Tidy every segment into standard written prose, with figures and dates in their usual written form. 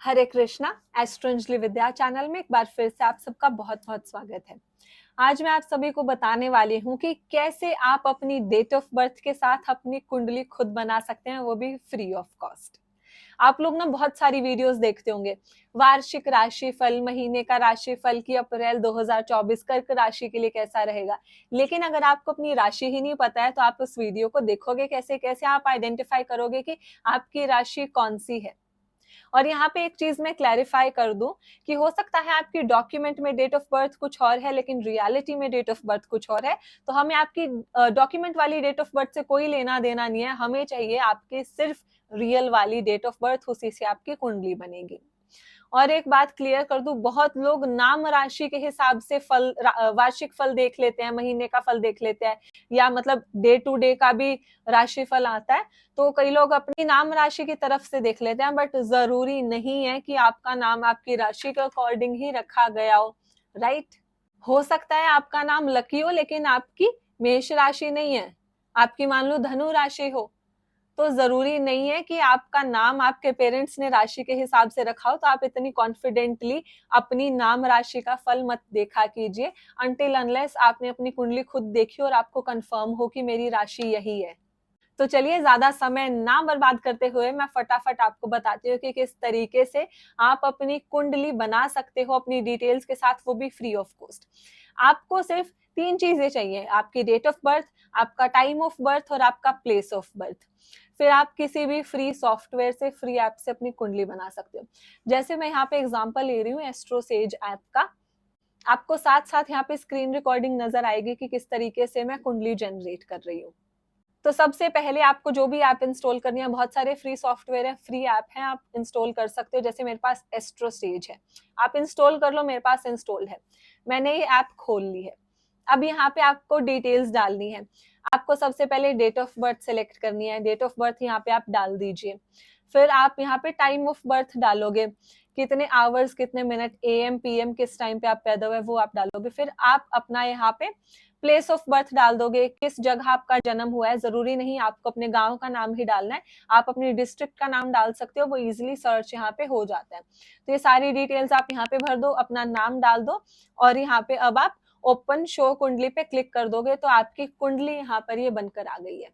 हरे Krishna. Astro Anjali विद्या channel में एक बार फिर से आप सबका बहुत बहुत स्वागत है। आज मैं आप सभी को बताने वाली हूँ कि कैसे आप अपनी डेट ऑफ बर्थ के साथ अपनी कुंडली खुद बना सकते हैं, वो भी फ्री ऑफ कॉस्ट। आप लोग ना बहुत सारी वीडियोस देखते होंगे, वार्षिक राशिफल, महीने का राशिफल कि अप्रैल 2024 कर्क राशि के लिए कैसा रहेगा। लेकिन अगर आपको अपनी राशि ही नहीं पता है तो आप उस वीडियो को देखोगे कैसे? कैसे आप आइडेंटिफाई करोगे कि आपकी राशि कौन सी है? और यहाँ पे एक चीज मैं क्लैरिफाई कर दूं कि हो सकता है आपकी डॉक्यूमेंट में डेट ऑफ बर्थ कुछ और है लेकिन रियलिटी में डेट ऑफ बर्थ कुछ और है। तो हमें आपकी डॉक्यूमेंट वाली डेट ऑफ बर्थ से कोई लेना देना नहीं है, हमें चाहिए आपकी सिर्फ रियल वाली डेट ऑफ बर्थ, उसी से आपकी कुंडली बनेगी। और एक बात क्लियर कर दूं, बहुत लोग नाम राशि के हिसाब से फल, वार्षिक फल देख लेते हैं, महीने का फल देख लेते हैं, या मतलब डे टू डे का भी राशि फल आता है। तो कई लोग अपनी नाम राशि की तरफ से देख लेते हैं, बट जरूरी नहीं है कि आपका नाम आपकी राशि के अकॉर्डिंग ही रखा गया हो, राइट? हो सकता है आपका नाम लकी हो लेकिन आपकी मेष राशि नहीं है, आपकी मान लो धनु राशि हो, तो जरूरी नहीं है कि आपका नाम आपके पेरेंट्स ने राशि के हिसाब से रखा हो। तो आप इतनी कॉन्फिडेंटली अपनी नाम राशि का फल मत देखा कीजिए अनटिल अनलेस आपने अपनी कुंडली खुद देखी और आपको कंफर्म हो कि मेरी राशि यही है। तो चलिए ज्यादा समय ना बर्बाद करते हुए मैं फटाफट आपको बताती हूँ कि किस तरीके से आप अपनी कुंडली बना सकते हो अपनी डिटेल्स के साथ, वो भी फ्री ऑफ कॉस्ट। आपको सिर्फ 3 चीजें चाहिए: आपकी डेट ऑफ बर्थ, आपका टाइम ऑफ बर्थ और आपका प्लेस ऑफ बर्थ। फिर आप किसी भी फ्री सॉफ्टवेयर से, फ्री ऐप से अपनी कुंडली बना सकते हो। जैसे मैं यहाँ पे एग्जांपल ले रही हूँ एस्ट्रोसेज ऐप का। आपको साथ साथ यहाँ पे स्क्रीन रिकॉर्डिंग नजर आएगी कि किस तरीके से मैं कुंडली जनरेट कर रही हूँ। तो सबसे पहले आपको जो भी ऐप इंस्टॉल करनी है, बहुत सारे फ्री सॉफ्टवेयर है, फ्री ऐप है, आप इंस्टॉल कर सकते हो। जैसे मेरे पास एस्ट्रोसेज है, आप इंस्टॉल कर लो, मेरे पास इंस्टॉल है, मैंने ये ऐप खोल ली है। अब यहाँ पे आपको डिटेल्स डालनी है। आपको सबसे पहले डेट ऑफ बर्थ सेलेक्ट करनी है, डेट ऑफ बर्थ यहाँ पे आप डाल दीजिए। फिर आप यहाँ पे टाइम ऑफ बर्थ डालोगे, कितने आवर्स, कितने मिनट, एएम पीएम, किस टाइम पे आप पैदा हुए वो आप डालोगे। फिर आप अपना यहाँ पे प्लेस ऑफ बर्थ डाल दोगे, किस जगह आपका जन्म हुआ है। जरूरी नहीं आपको अपने गांव का नाम ही डालना है, आप अपनी डिस्ट्रिक्ट का नाम डाल सकते हो, वो इजीली सर्च यहाँ पे हो जाता है। तो ये सारी डिटेल्स आप यहाँ पे भर दो, अपना नाम डाल दो और यहाँ पे अब आप ओपन शो कुंडली पे क्लिक कर दोगे तो आपकी कुंडली यहाँ पर ये बनकर आ गई है।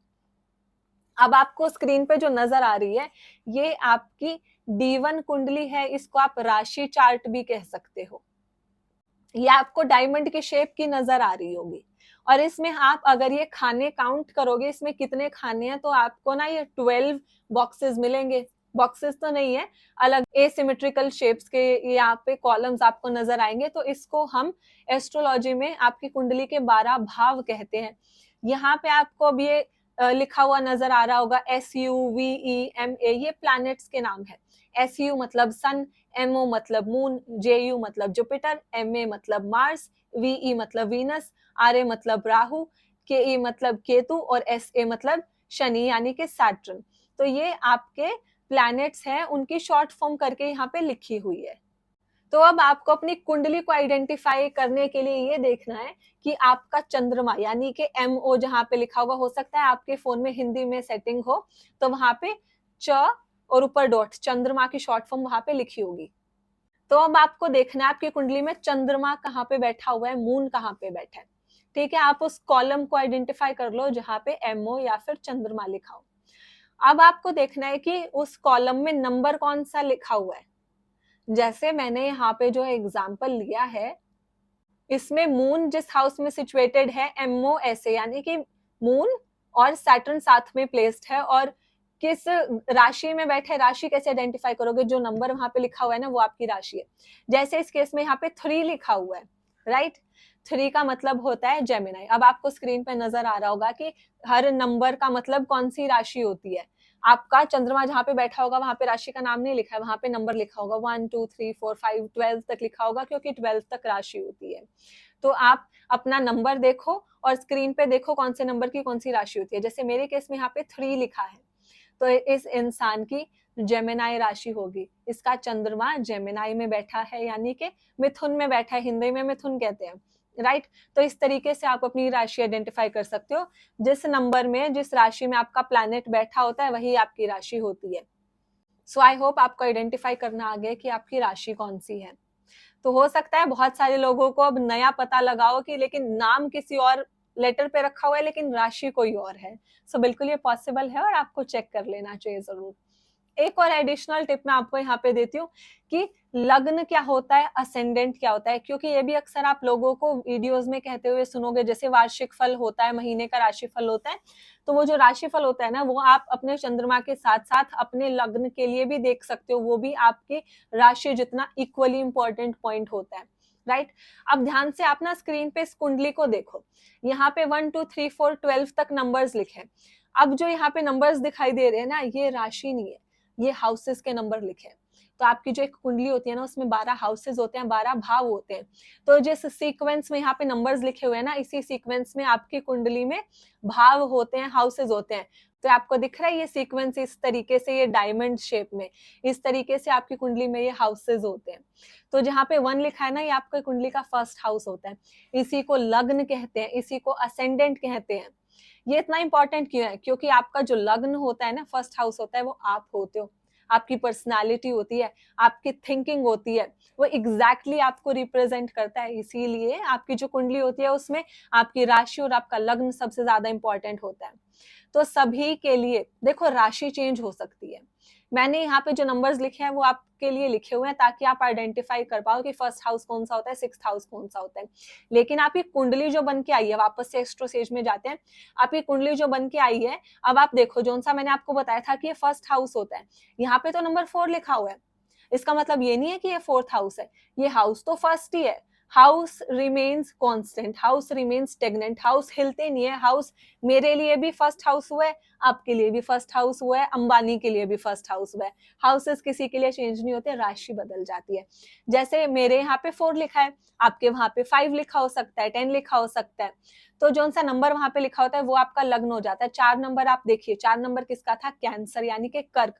अब आपको स्क्रीन पे जो नजर आ रही है ये आपकी D1 कुंडली है, इसको आप राशि चार्ट भी कह सकते हो। ये आपको डायमंड की शेप की नजर आ रही होगी और इसमें आप अगर ये खाने काउंट करोगे, इसमें कितने खाने हैं, तो आपको ना ये 12 बॉक्सेस मिलेंगे। बॉक्सेस तो नहीं है, अलग एसिमेट्रिकल शेप्स के यहाँ पे कॉलम्स आपको नजर आएंगे। तो इसको हम एस्ट्रोलॉजी में आपकी कुंडली के 12 भाव कहते हैं। यहाँ पे आपको अब ये लिखा हुआ नजर आ रहा होगा SUVEMA, ये प्लैनेट्स के नाम है। SU मतलब सन, MO मतलब मून, JU मतलब जुपिटर, MA मतलब मार्स, VE मतलब वीनस, RA मतलब राहु, KE मतलब केतु और SA मतलब शनि यानी कि सैटर्न। तो ये आपके प्लैनेट्स हैं, उनकी शॉर्ट फॉर्म करके यहाँ पे लिखी हुई है। तो अब आपको अपनी कुंडली को आइडेंटिफाई करने के लिए ये देखना है कि आपका चंद्रमा यानी कि MO जहाँ पे लिखा होगा, हो सकता है आपके फोन में हिंदी में सेटिंग हो तो वहां पे च और ऊपर डॉट, चंद्रमा की शॉर्ट फॉर्म वहां पे लिखी होगी। तो अब आपको देखना है आपकी कुंडली में चंद्रमा कहाँ पे बैठा हुआ है, मून कहाँ पे बैठा है। ठीक है, आप उस कॉलम को आइडेंटिफाई कर लो जहाँ पे MO या फिर चंद्रमा लिखा हो। अब आपको देखना है कि उस कॉलम में नंबर कौन सा लिखा हुआ है। जैसे मैंने यहाँ पे जो एग्जाम्पल लिया है, इसमें मून जिस हाउस में सिचुएटेड है, MOSA यानी कि मून और सैटर्न साथ में प्लेस्ड है, और किस राशि में बैठे, राशि कैसे आइडेंटिफाई करोगे, जो नंबर वहां पे लिखा हुआ है ना वो आपकी राशि है। जैसे इस केस में यहाँ पे 3 लिखा हुआ है, राइट? 3 का मतलब होता है जेमिनाई। अब आपको स्क्रीन पे नजर आ रहा होगा कि हर नंबर का मतलब कौन सी राशि होती है। आपका चंद्रमा जहां पे बैठा होगा वहां पे राशि का नाम नहीं लिखा है, वहां पे नंबर लिखा होगा 1 2 3 4 5 12 तक लिखा होगा, क्योंकि 12 तक राशि होती है। तो आप अपना नंबर देखो और स्क्रीन पे देखो कौन से नंबर की कौन सी राशि होती है। जैसे मेरे केस में यहाँ पे 3 लिखा है, तो इस इंसान की जेमिनाई राशि होगी। इसका चंद्रमा जेमिनाई में बैठा है यानी कि मिथुन में बैठा है, हिंदी में मिथुन कहते हैं, राइट? तो इस तरीके से आप अपनी राशि आइडेंटिफाई कर सकते हो। जिस नंबर में, जिस राशि में आपका प्लैनेट बैठा होता है वही आपकी राशि होती है। सो आई होप आपको आइडेंटिफाई करना आ गया कि आपकी राशि कौन सी है। तो हो सकता है बहुत सारे लोगों को अब नया पता लगाओ कि लेकिन नाम किसी और लेटर पे रखा हुआ है लेकिन राशि कोई और है। सो बिल्कुल ये पॉसिबल है और आपको चेक कर लेना चाहिए जरूर। एक और एडिशनल टिप मैं आपको यहाँ पे देती हूँ कि लग्न क्या होता है, असेंडेंट क्या होता है, क्योंकि ये भी अक्सर आप लोगों को वीडियोस में कहते हुए सुनोगे, जैसे वार्षिक फल होता है, महीने का राशिफल होता है, तो वो जो राशिफल होता है ना, वो आप अपने चंद्रमा के साथ साथ अपने लग्न के लिए भी देख सकते हो, वो भी आपकी राशि जितना इक्वली इंपॉर्टेंट पॉइंट होता है, राइट। अब ध्यान से आप ना स्क्रीन पे इस कुंडली को देखो, यहाँ पे 1 2 3 4 12 तक नंबर्स लिखे। अब जो यहाँ पे नंबर्स दिखाई दे रहे हैं ना, ये राशि नहीं है, ये हाउसेस के नंबर लिखे हैं। तो आपकी जो एक कुंडली होती है ना, उसमें 12 हाउसेस होते हैं, 12 भाव होते हैं। तो जिस सीक्वेंस में यहाँ पे नंबर्स लिखे हुए हैं ना, इसी सीक्वेंस में आपकी कुंडली में भाव होते हैं, हाउसेस होते हैं। तो आपको दिख रहा है ये सीक्वेंस इस तरीके से, ये डायमंड शेप में, इस तरीके से आपकी कुंडली में ये हाउसेस होते हैं। तो जहाँ पे 1 लिखा है ना, ये आपकी कुंडली का फर्स्ट हाउस होता है। इसी को लग्न कहते हैं, इसी को असेंडेंट कहते हैं। ये इतना इंपॉर्टेंट क्यों है? क्योंकि आपका जो लग्न होता है ना, फर्स्ट हाउस होता है, वो आप होते हो, आपकी पर्सनालिटी होती है, आपकी थिंकिंग होती है, वो एग्जैक्टली आपको रिप्रेजेंट करता है। इसीलिए आपकी जो कुंडली होती है उसमें आपकी राशि और आपका लग्न सबसे ज्यादा इंपॉर्टेंट होता है। तो सभी के लिए देखो, राशि चेंज हो सकती है। मैंने यहाँ पे जो नंबर्स लिखे हैं वो आपके लिए लिखे हुए हैं ताकि आप आइडेंटिफाई कर पाओ कि फर्स्ट हाउस कौन सा होता है, सिक्स्थ हाउस कौन सा होता है। लेकिन आपकी कुंडली जो बन के आई है, वापस से एस्ट्रो सेज में जाते हैं, आपकी कुंडली जो बन के आई है, अब आप देखो, जो सा मैंने आपको बताया था कि ये फर्स्ट हाउस होता है, यहाँ पे तो नंबर 4 लिखा हुआ है। इसका मतलब ये नहीं है कि ये फोर्थ हाउस है, ये हाउस तो फर्स्ट ही है। House remains constant, house remains stagnant, house हिलते नहीं है। हाउस मेरे लिए भी फर्स्ट हाउस हुआ है, आपके लिए भी फर्स्ट हाउस हुआ है, अंबानी के लिए भी फर्स्ट हाउस हुआ है। हाउसेस किसी के लिए चेंज नहीं होते, राशि बदल जाती है। जैसे मेरे यहाँ पे 4 लिखा है, आपके वहां पे 5 लिखा हो सकता है, 10 लिखा हो सकता है। तो जो सा नंबर वहां पे लिखा होता है वो आपका लग्न हो जाता है। 4 नंबर आप देखिए, 4 नंबर किसका था? कैंसर यानी कि कर्क।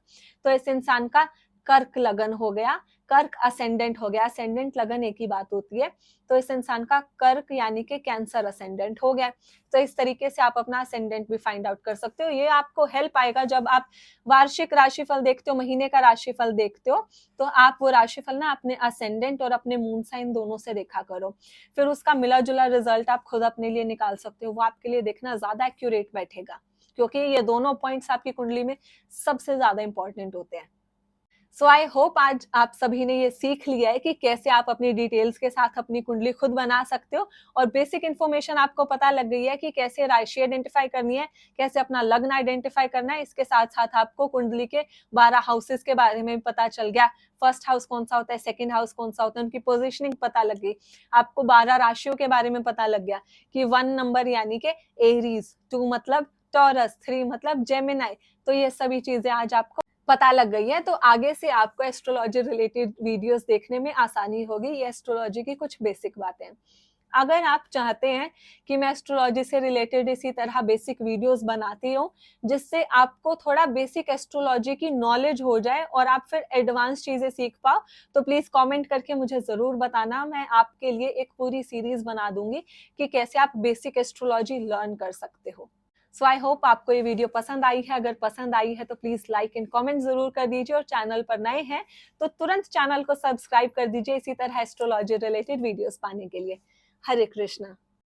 तो इस इंसान का कर्क लगन हो गया, कर्क असेंडेंट हो गया। असेंडेंट लगन एक ही बात होती है। तो इस इंसान का कर्क यानी कि कैंसर असेंडेंट हो गया। तो इस तरीके से आप अपना असेंडेंट भी फाइंड आउट कर सकते हो। ये आपको हेल्प आएगा जब आप वार्षिक राशिफल देखते हो, महीने का राशिफल देखते हो, तो आप वो राशिफल ना अपने असेंडेंट और अपने मून साइन दोनों से देखा करो। फिर उसका मिला जुला रिजल्ट आप खुद अपने लिए निकाल सकते हो। वो आपके लिए देखना ज्यादा एक्यूरेट बैठेगा, क्योंकि ये दोनों पॉइंट्स आपकी कुंडली में सबसे ज्यादा इंपॉर्टेंट होते हैं। सो आई होप आज आप सभी ने ये सीख लिया है कि कैसे आप अपनी डिटेल्स के साथ अपनी कुंडली खुद बना सकते हो, और बेसिक इन्फॉर्मेशन आपको पता लग गई है कि कैसे राशि आइडेंटिफाई करनी है, कैसे अपना लग्न आइडेंटिफाई करना है। इसके साथ साथ आपको कुंडली के 12 हाउसेस के बारे में पता चल गया, फर्स्ट हाउस कौन सा होता है, सेकंड हाउस कौन सा होता है, उनकी पोजिशनिंग पता लग गई। आपको 12 राशियों के बारे में पता लग गया कि 1 नंबर यानी कि एरीज, 2 मतलब टॉरस, 3 मतलब जेमिनाई। तो ये सभी चीजें आज आपको पता लग गई है, तो आगे से आपको एस्ट्रोलॉजी रिलेटेड वीडियोस देखने में आसानी होगी। ये एस्ट्रोलॉजी की कुछ बेसिक बातें। अगर आप चाहते हैं कि मैं एस्ट्रोलॉजी से रिलेटेड इसी तरह बेसिक वीडियोस बनाती रहूं, जिससे आपको थोड़ा बेसिक एस्ट्रोलॉजी की नॉलेज हो जाए और आप फिर एडवांस चीजें सीख पाओ, तो प्लीज कमेंट करके मुझे जरूर बताना। मैं आपके लिए एक पूरी सीरीज बना दूंगी कि कैसे आप बेसिक एस्ट्रोलॉजी लर्न कर सकते हो। सो आई होप आपको ये वीडियो पसंद आई है। अगर पसंद आई है तो प्लीज लाइक एंड कमेंट जरूर कर दीजिए, और चैनल पर नए हैं तो तुरंत चैनल को सब्सक्राइब कर दीजिए इसी तरह एस्ट्रोलॉजी रिलेटेड वीडियोस पाने के लिए। हरे कृष्णा।